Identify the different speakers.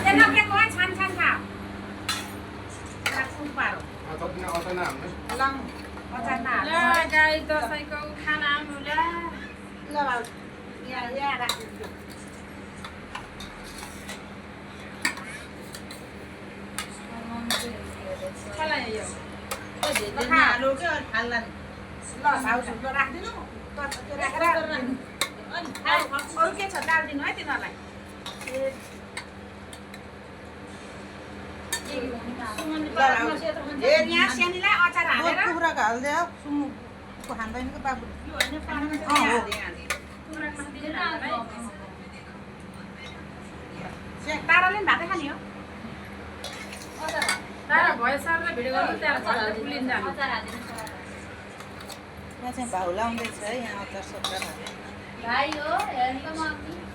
Speaker 1: त्यसलाई के कोही छान छान खा राख्नु पारो
Speaker 2: तपाईँ अचार नहाल्नु
Speaker 1: लङ अचार
Speaker 3: ल
Speaker 1: नहाल्नु
Speaker 3: गाई दसैँको खाना आउनु ल
Speaker 1: ल यहाँ राख्नु
Speaker 3: मलाई यो
Speaker 1: आलु के हाल्ला ल साउ सुक्दो राख्दिनु त्यो राखेर अरू के छ दाल दिनु है तिनीहरूलाई यहाँ सानीलाई अचार हालेर
Speaker 4: कुखुराको हाल्दै सुँगुरको खाँदैन कि बाबु
Speaker 1: ताराले पनि भातै खाने हो
Speaker 3: तारा भयो सरले भिडियो गर्नु त्यहाँ घर पुलिन्छ
Speaker 4: यहाँ चाहिँ भाउ लाउँदैछ है यहाँ अचार सचार
Speaker 5: भाइ हो हेर्नु त म